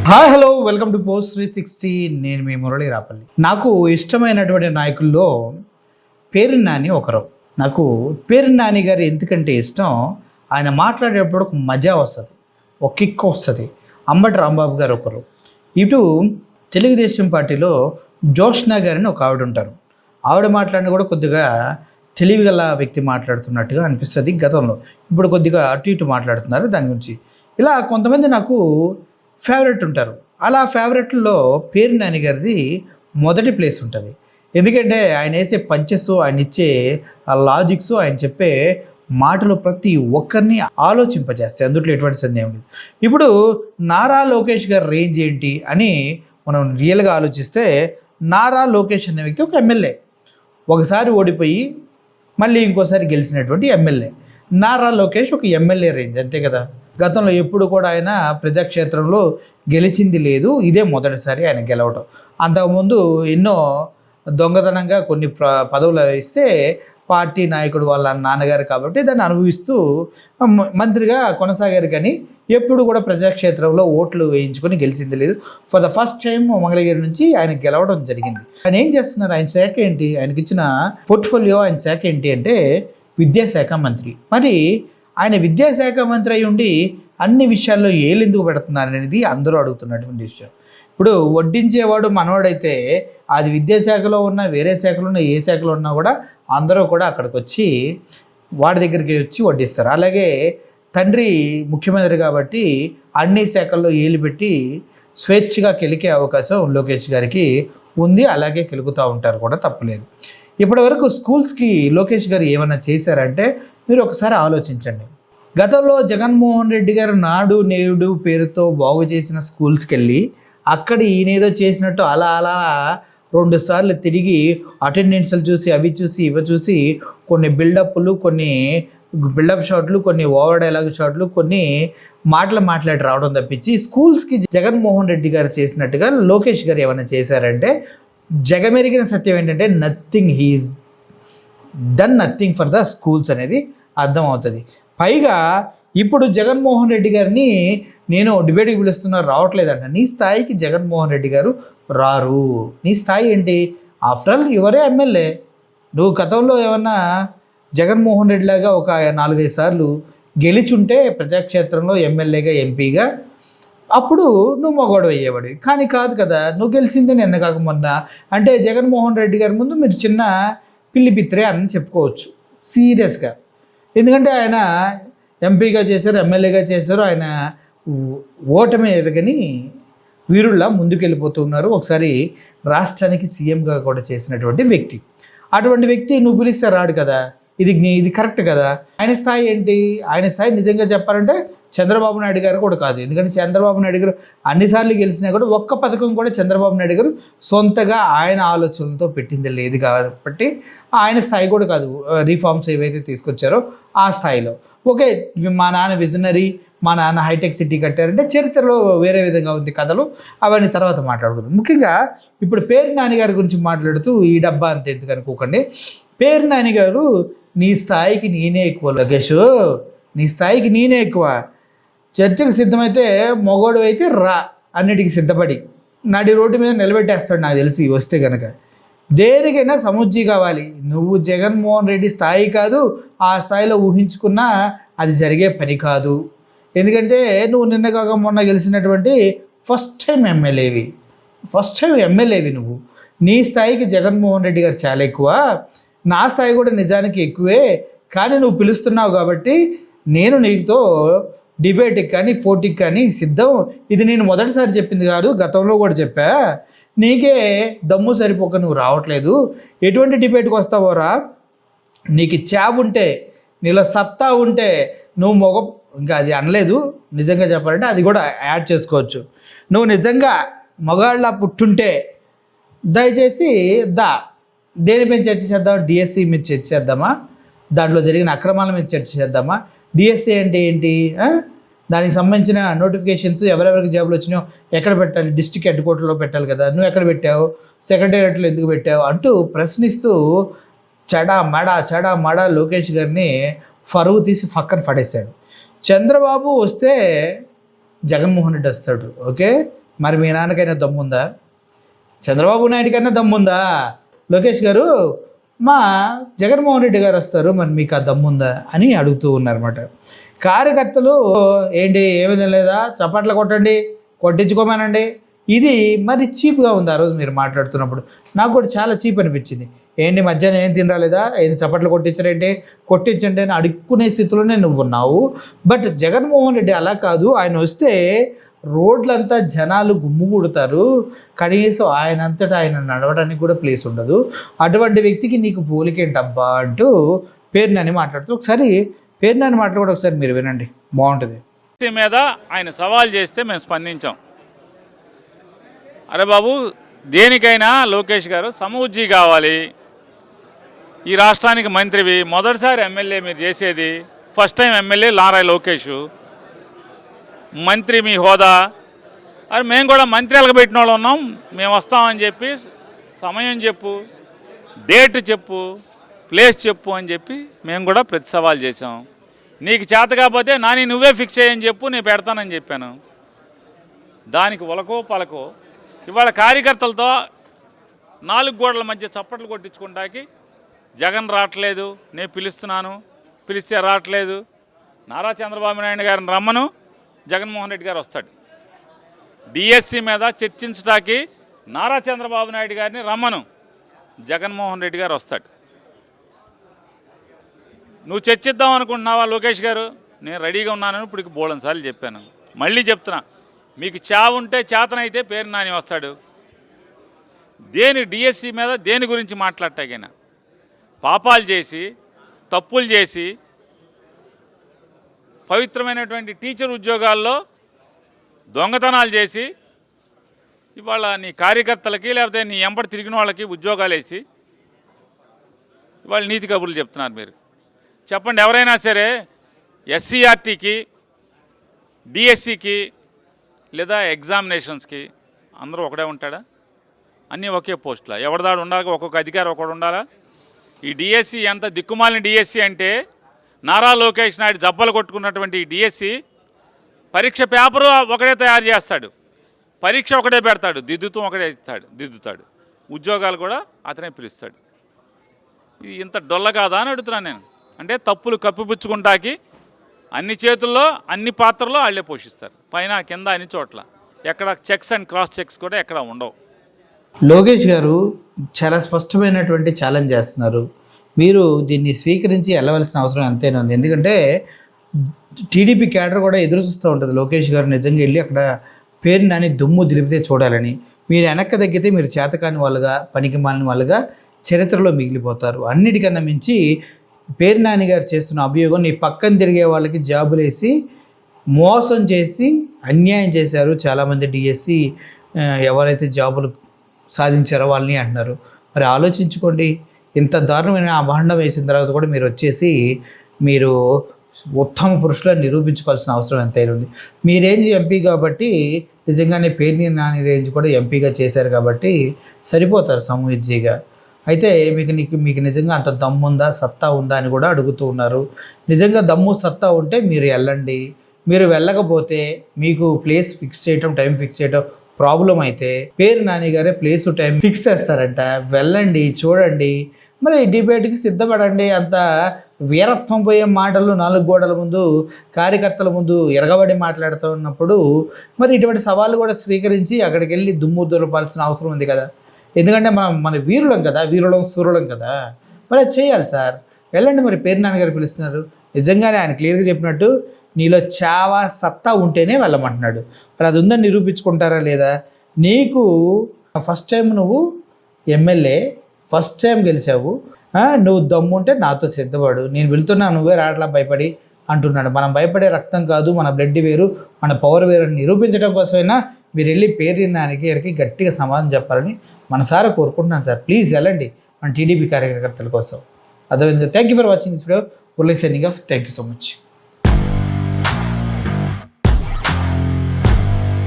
Hi hello welcome to post 360. నేను మీ మురళి రాపల్లి. నాకు ఇష్టమైనటువంటి నాయకుల్లో పేర్ని నాని ఒకరు. నాకు పేర్ని నాని గారు ఎందుకంటే ఇష్టం, ఆయన మాట్లాడేటప్పుడు ఒక మజా వస్తుంది, ఒక కిక్ వస్తుంది. అంబటి రాంబాబు గారు ఒకరు. ఇటు తెలుగుదేశం పార్టీలో జోష్నా గారిని ఒక ఆవిడ ఉంటారు. ఆవిడ మాట్లాడిన కూడా కొద్దిగా తెలివిగల వ్యక్తి మాట్లాడుతున్నట్టుగా అనిపిస్తుంది గతంలో. ఇప్పుడు కొద్దిగా అటు ఇటు మాట్లాడుతున్నారు దాని గురించి. ఇలా కొంతమంది నాకు ఫేవరెట్ ఉంటారు. అలా ఫేవరెట్లో పేర్ని నాని గారిది మొదటి ప్లేస్ ఉంటుంది. ఎందుకంటే ఆయన వేసే పంచెస్, ఆయన ఇచ్చే ఆ లాజిక్స్, ఆయన చెప్పే మాటలు ప్రతి ఒక్కరిని ఆలోచింపజేస్తాయి. అందులో ఎటువంటి సందేహం లేదు. ఇప్పుడు నారా లోకేష్ గారి రేంజ్ ఏంటి అని మనం రియల్గా ఆలోచిస్తే, నారా లోకేష్ అనే వ్యక్తి ఒక ఎమ్మెల్యే, ఒకసారి ఓడిపోయి మళ్ళీ ఇంకోసారి గెలిచినటువంటి ఎమ్మెల్యే. నారా లోకేష్ ఒక ఎమ్మెల్యే రేంజ్, అంతే కదా. గతంలో ఎప్పుడు కూడా ఆయన ప్రజాక్షేత్రంలో గెలిచింది లేదు, ఇదే మొదటిసారి ఆయన గెలవటం. అంతకుముందు ఎన్నో దొంగతనంగా కొన్ని పదవులు ఇస్తే పార్టీ నాయకుడు వాళ్ళ నాన్నగారు కాబట్టి దాన్ని అనుభవిస్తూ మంత్రిగా కొనసాగారు. కానీ ఎప్పుడు కూడా ప్రజాక్షేత్రంలో ఓట్లు వేయించుకొని గెలిచింది లేదు. For the first time Mangalagiri నుంచి ఆయన గెలవడం జరిగింది. ఆయన ఏం చేస్తున్నారు, ఆయన శాఖ ఏంటి, ఆయనకి ఇచ్చిన పోర్ట్ఫోలియో, ఆయన శాఖ ఏంటి అంటే విద్యాశాఖ మంత్రి. మరి ఆయన విద్యాశాఖ మంత్రి అయి ఉండి అన్ని విషయాల్లో ఏళ్ళు ఎందుకు పెడుతున్నారు అనేది అందరూ అడుగుతున్నటువంటి విషయం. ఇప్పుడు వడ్డించేవాడు మనవాడైతే అది విద్యాశాఖలో ఉన్న, వేరే శాఖలో ఉన్న, ఏ శాఖలో ఉన్నా కూడా అందరూ కూడా అక్కడికి వచ్చి వాడి దగ్గరికి వచ్చి వడ్డిస్తారు. అలాగే తండ్రి ముఖ్యమంత్రి కాబట్టి అన్ని శాఖల్లో ఏలు పెట్టి స్వేచ్ఛగా కెలికే అవకాశం లోకేష్ గారికి ఉంది. అలాగే కెలుగుతూ ఉంటారు కూడా, తప్పులేదు. ఇప్పటి వరకు స్కూల్స్కి లోకేష్ గారు ఏమైనా చేశారంటే మీరు ఒకసారి ఆలోచించండి. గతంలో జగన్మోహన్ రెడ్డి గారు నాడు నేడు పేరుతో బాగు చేసిన స్కూల్స్కి వెళ్ళి అక్కడ ఈయనేదో చేసినట్టు అలా అలా 2 సార్లు తిరిగి అటెండెన్స్లు చూసి, అవి చూసి, ఇవి చూసి కొన్ని బిల్డప్లు, కొన్ని బిల్డప్ షాట్లు, కొన్ని ఓవర్ డైలాగ్ షాట్లు, కొన్ని మాట్లాడి రావడం తప్పించి స్కూల్స్కి జగన్మోహన్ రెడ్డి గారు చేసినట్టుగా లోకేష్ గారు ఏమైనా చేశారంటే జగమెరిగిన సత్యం ఏంటంటే nothing. He's done nothing for the schools అనేది అర్థం అవుతుంది. పైగా ఇప్పుడు జగన్మోహన్ రెడ్డి గారిని నేను డిబేట్కి పిలుస్తున్నా, రావట్లేదంట. నీ స్థాయికి జగన్మోహన్ రెడ్డి గారు రారు. నీ స్థాయి ఏంటి? ఆఫ్టర్ ఆల్ ఎవరే ఎమ్మెల్యే. నువ్వు గతంలో ఏమన్నా జగన్మోహన్ రెడ్డి లాగా ఒక 4-5 సార్లు గెలిచుంటే ప్రజాక్షేత్రంలో ఎమ్మెల్యేగా, ఎంపీగా, అప్పుడు నువ్వు మగవాడు అయ్యేవాడు. కానీ కాదు కదా, నువ్వు గెలిచిందే నిన్న కాక మొన్న. అంటే జగన్మోహన్ రెడ్డి గారి ముందు మీరు చిన్న పిల్లి పిత్రే అని చెప్పుకోవచ్చు సీరియస్గా. ఎందుకంటే ఆయన ఎంపీగా చేశారు, ఎమ్మెల్యేగా చేశారు. ఆయన ఓటమి ఎదగని వీరుల్లా ముందుకెళ్ళిపోతున్నారు. ఒకసారి రాష్ట్రానికి సీఎంగా కూడా చేసినటువంటి వ్యక్తి. అటువంటి వ్యక్తి నువ్వు పిలిస్తే రాడు కదా. ఇది కరెక్ట్ కదా. ఆయన స్థాయి ఏంటి? ఆయన స్థాయి నిజంగా చెప్పాలంటే చంద్రబాబు నాయుడు గారు కూడా కాదు. ఎందుకంటే చంద్రబాబు నాయుడు గారు అన్నిసార్లు గెలిచినా కూడా ఒక్క పథకం కూడా చంద్రబాబు నాయుడు గారు సొంతగా ఆయన ఆలోచనలతో పెట్టింది లేదు కాబట్టి ఆయన స్థాయి కూడా కాదు. రిఫార్మ్స్ ఏవైతే తీసుకొచ్చారో ఆ స్థాయిలో. ఓకే, మా నాన్న విజనరీ, మా నాన్న హైటెక్ సిటీ కట్టారంటే చరిత్రలో వేరే విధంగా ఉంది కథలు. అవన్నీ తర్వాత మాట్లాడుకుందాం. ముఖ్యంగా ఇప్పుడు పేర్ని నాని గారి గురించి మాట్లాడుతూ ఈ డబ్బా అంత ఎందుకు అనుకోకండి. పేర్ని నాని గారు నీ స్థాయికి నేనే ఎక్కువ లోకేష్, నీ స్థాయికి నేనే ఎక్కువ. చర్చకు సిద్ధమైతే మొగోడు అయితే రా, అన్నిటికీ సిద్ధపడి నడి రోడ్డు మీద నిలబెట్టేస్తాడు నాకు తెలిసి వస్తే కనుక. దేనికైనా సముజ్జి కావాలి. నువ్వు జగన్మోహన్ రెడ్డి స్థాయి కాదు, ఆ స్థాయిలో ఊహించుకున్నా అది జరిగే పని కాదు. ఎందుకంటే నువ్వు నిన్న కాక మొన్న గెలిచినటువంటి ఫస్ట్ టైం ఎమ్మెల్యేవి నువ్వు. నీ స్థాయికి జగన్మోహన్ రెడ్డి గారు చాలా ఎక్కువ, నా స్థాయి కూడా నిజానికి ఎక్కువే. కానీ నువ్వు పిలుస్తున్నావు కాబట్టి నేను నీతో డిబేట్కి కానీ పోటీకి కానీ సిద్ధం. ఇది నేను మొదటిసారి చెప్పింది కాదు, గతంలో కూడా చెప్పా. నీకే దమ్ము సరిపోక నువ్వు రావట్లేదు. ఎటువంటి డిబేట్కి వస్తావోరా? నీకు చావు ఉంటే, నీలో సత్తా ఉంటే నువ్వు ఇంకా అది అనలేదు, నిజంగా చెప్పాలంటే అది కూడా యాడ్ చేసుకోవచ్చు. నువ్వు నిజంగా మగాళ్ళ పుట్టుంటే దయచేసి దేనిపై చర్చ చేద్దాం? డిఎస్సి మీద చర్చ చేద్దామా? దాంట్లో జరిగిన అక్రమాల మీద చర్చ చేద్దామా? డిఎస్సి అంటే ఏంటి? దానికి సంబంధించిన నోటిఫికేషన్స్ ఎవరెవరికి జాబులు వచ్చినాయో ఎక్కడ పెట్టాలి? డిస్ట్రిక్ట్ హెడ్ క్వార్టర్లో పెట్టాలి కదా, నువ్వు ఎక్కడ పెట్టావు? సెక్రటేరియట్లో ఎందుకు పెట్టావు అంటూ ప్రశ్నిస్తూ చడా మడ లోకేష్ గారిని ఫరువు తీసి పక్కన పడేశాడు. చంద్రబాబు వస్తే జగన్మోహన్ రెడ్డి వస్తాడు. ఓకే, మరి మీ నాన్నకైనా దమ్ముందా? చంద్రబాబు నాయుడు కన్నా దమ్ముందా? లోకేష్ గారు మా జగన్మోహన్ రెడ్డి గారు వస్తారు, మరి మీకు ఆ దమ్ముందా అని అడుగుతూ ఉన్నారన్నమాట. కార్యకర్తలు ఏంటి ఏమీ లేదా, చప్పట్లు కొట్టండి, కొట్టించుకోమనండి. ఇది మరి చీప్గా ఉంది ఆ రోజు మీరు మాట్లాడుతున్నప్పుడు. నాకు కూడా చాలా చీప్ అనిపించింది. ఏంటి మధ్యాహ్నం ఏం తినరాలేదా, ఏంటి చప్పట్లు కొట్టించరేంటి, కొట్టించండి అని అడుక్కునే స్థితిలోనే నువ్వు ఉన్నావు. బట్ జగన్మోహన్ రెడ్డి అలా కాదు. ఆయన వస్తే రోడ్లంతా జనాలు గుమ్ముగూడుతారు, కనీసం ఆయనంతటా ఆయన నడవడానికి కూడా ప్లేస్ ఉండదు. అటువంటి వ్యక్తికి నీకు పోలికేంటబ్బా అంటూ పేర్నాని మాట్లాడుతూ, ఒకసారి పేర్నాని మాటలు కూడా ఒకసారి మీరు వినండి, బాగుంటుంది. మీద ఆయన సవాల్ చేస్తే మేము స్పందించాం. అరే బాబు, దేనికైనా లోకేష్ గారు సమఉజ్జీ కావాలి. ఈ రాష్ట్రానికి మంత్రివి, మొదటిసారి ఎమ్మెల్యే మీరు చేసేది, first time MLA Nara Lokesh, మంత్రి మీ హోదా. అరే మేము కూడా మంత్రి ఎలగబెట్టిన వాళ్ళు ఉన్నాం, మేము వస్తామని చెప్పి సమయం చెప్పు, డేట్ చెప్పు, ప్లేస్ చెప్పు అని చెప్పి మేము కూడా ప్రతి సవాల్ చేసాం. నీకు చేత కాకపోతే నాని నువ్వే ఫిక్స్ అయ్యని చెప్పు, నేను పెడతానని చెప్పాను. దానికి ఒలకో పలకో ఇవాళ కార్యకర్తలతో 4 గోడల మధ్య చప్పట్లు కొట్టించుకుంటాకి జగన్ రావట్లేదు, నేను పిలుస్తున్నాను, పిలిస్తే రావట్లేదు. నారా చంద్రబాబు నాయుడు గారిని రమ్మను, జగన్మోహన్ రెడ్డి గారు వస్తాడు. డిఎస్సి మీద చర్చించడానికి నారా చంద్రబాబు నాయుడు గారిని రమ్మను, జగన్మోహన్ రెడ్డి గారు వస్తాడు. నువ్వు చర్చిద్దాం అనుకుంటున్నావా లోకేష్ గారు? నేను రెడీగా ఉన్నానని ఇప్పటికి బోళన్ సార్లు చెప్పాను, మళ్ళీ చెప్తున్నా. మీకు చావుంటే చేతనైతే పేర్నాని వస్తాడు. దేని డిఎస్సి మీద దేని గురించి మాట్లాడటాకైనా పాపాలు చేసి, తప్పులు చేసి, పవిత్రమైనటువంటి టీచర్ ఉద్యోగాల్లో దొంగతనాలు చేసి, ఇవాళ నీ కార్యకర్తలకి లేకపోతే నీ ఎంబడి తిరిగిన వాళ్ళకి ఉద్యోగాలు వేసి ఇవాళ నీతి కబుర్లు చెప్తున్నారు మీరు. చెప్పండి, ఎవరైనా సరే ఎస్సీఆర్టీకి, డిఎస్సికి లేదా ఎగ్జామినేషన్స్కి అందరూ ఒకడే ఉంటాడా? అన్నీ ఒకే పోస్టులా? ఎవరిదాడు ఉండాలి, ఒక్కొక్క అధికారి ఒకడు ఉండాలా? ఈ డిఎస్సి ఎంత దిక్కుమాలిన డిఎస్సి అంటే, నారా లోకేష్ నాయుడు జబ్బలు కొట్టుకున్నటువంటి ఈ డిఎస్సి పరీక్ష పేపరు ఒకడే తయారు చేస్తాడు, పరీక్ష ఒకటే పెడతాడు, దిద్దుతాం ఒకటే దిద్దుతాడు, ఉద్యోగాలు కూడా అతనే పిలుస్తాడు. ఇది ఇంత డొల్ల కాదా అని అడుగుతున్నాను నేను. అంటే తప్పులు కప్పిపుచ్చుకుంటాకి అన్ని చేతుల్లో అన్ని పాత్రలో వాళ్ళే పోషిస్తారు, పైన కింద అన్ని చోట్ల. ఎక్కడ చెక్స్ అండ్ క్రాస్ చెక్స్ కూడా ఎక్కడ ఉండవు. లోకేష్ గారు చాలా స్పష్టమైనటువంటి ఛాలెంజ్ చేస్తున్నారు. మీరు దీన్ని స్వీకరించి వెళ్ళవలసిన అవసరం ఎంతైనా ఉంది. ఎందుకంటే టీడీపీ క్యాడర్ కూడా ఎదురు చూస్తూ ఉంటుంది, లోకేష్ గారు నిజంగా వెళ్ళి అక్కడ పేరునాని దుమ్ము దిలిపితే చూడాలని. మీరు వెనక్కి తగ్గితే మీరు చేతకాని వాళ్ళుగా, పనికి మాలిన వాళ్ళుగా చరిత్రలో మిగిలిపోతారు. అన్నిటికన్నా మించి పేర్నాని గారు చేస్తున్న అభియోగం, నీ పక్కన తిరిగే వాళ్ళకి జాబులు వేసి మోసం చేసి అన్యాయం చేశారు. చాలామంది డిఎస్సి ఎవరైతే జాబులు సాధించారో వాళ్ళని అంటున్నారు. మరి ఆలోచించుకోండి, ఇంత దారుణమైన అభాండం వేసిన తర్వాత కూడా మీరు వచ్చేసి మీరు ఉత్తమ పురుషులను నిరూపించుకోవాల్సిన అవసరం ఎంతైనా ఉంది. మీ రేంజ్ ఎంపీ కాబట్టి, నిజంగానే పేర్నాని రేంజ్ కూడా ఎంపీగా చేశారు కాబట్టి సరిపోతారు సమూజ్జీగా. అయితే మీకు నిజంగా అంత దమ్ముందా, సత్తా ఉందా అని కూడా అడుగుతూ ఉన్నారు. నిజంగా దమ్ము సత్తా ఉంటే మీరు వెళ్ళండి. మీరు వెళ్ళకపోతే మీకు ప్లేస్ ఫిక్స్ చేయటం, టైం ఫిక్స్ చేయటం ప్రాబ్లం అయితే పేర్నాని గారే ప్లేసు టైం ఫిక్స్ చేస్తారంట. వెళ్ళండి, చూడండి, మరి డిబేట్కి సిద్ధపడండి. అంత వీరత్వం పోయే మాటలు 4 గోడల ముందు, కార్యకర్తల ముందు ఎరగబడి మాట్లాడుతూ ఉన్నప్పుడు మరి ఇటువంటి సవాళ్ళు కూడా స్వీకరించి అక్కడికి వెళ్ళి దుమ్ము దులపాల్సిన అవసరం ఉంది కదా. ఎందుకంటే మన వీరులం కదా, వీరులం సూరులం కదా, మరి అది చేయాలి సార్. వెళ్ళండి. మరి పేర్నాని గారు పిలుస్తున్నారు. నిజంగానే ఆయన క్లియర్గా చెప్పినట్టు నీలో చావా సత్తా ఉంటేనే వెళ్ళమంటున్నాడు. మరి అది ఉందని నిరూపించుకుంటారా లేదా? నీకు ఫస్ట్ టైం నువ్వు ఎమ్మెల్యే, ఫస్ట్ టైం గెలిచావు, నువ్వు దమ్ముంటే నాతో సిద్ధపడు, నేను వెళ్తున్నా, నువ్వే రాట్లా భయపడి అంటున్నాడు. మనం భయపడే రక్తం కాదు, మన బ్లడ్ వేరు, మన పవర్ వేరు అని నిరూపించడం కోసమైనా మీరు వెళ్ళి పేర్నాని గారికి గట్టిగా సమాధానం చెప్పాలని మనసారా కోరుకుంటున్నాను సార్. ప్లీజ్ వెళ్ళండి మన టీడీపీ కార్యకర్తల కోసం. అర్థమైంది. Thank you for watching this video. Murali signing off. Thank you so much.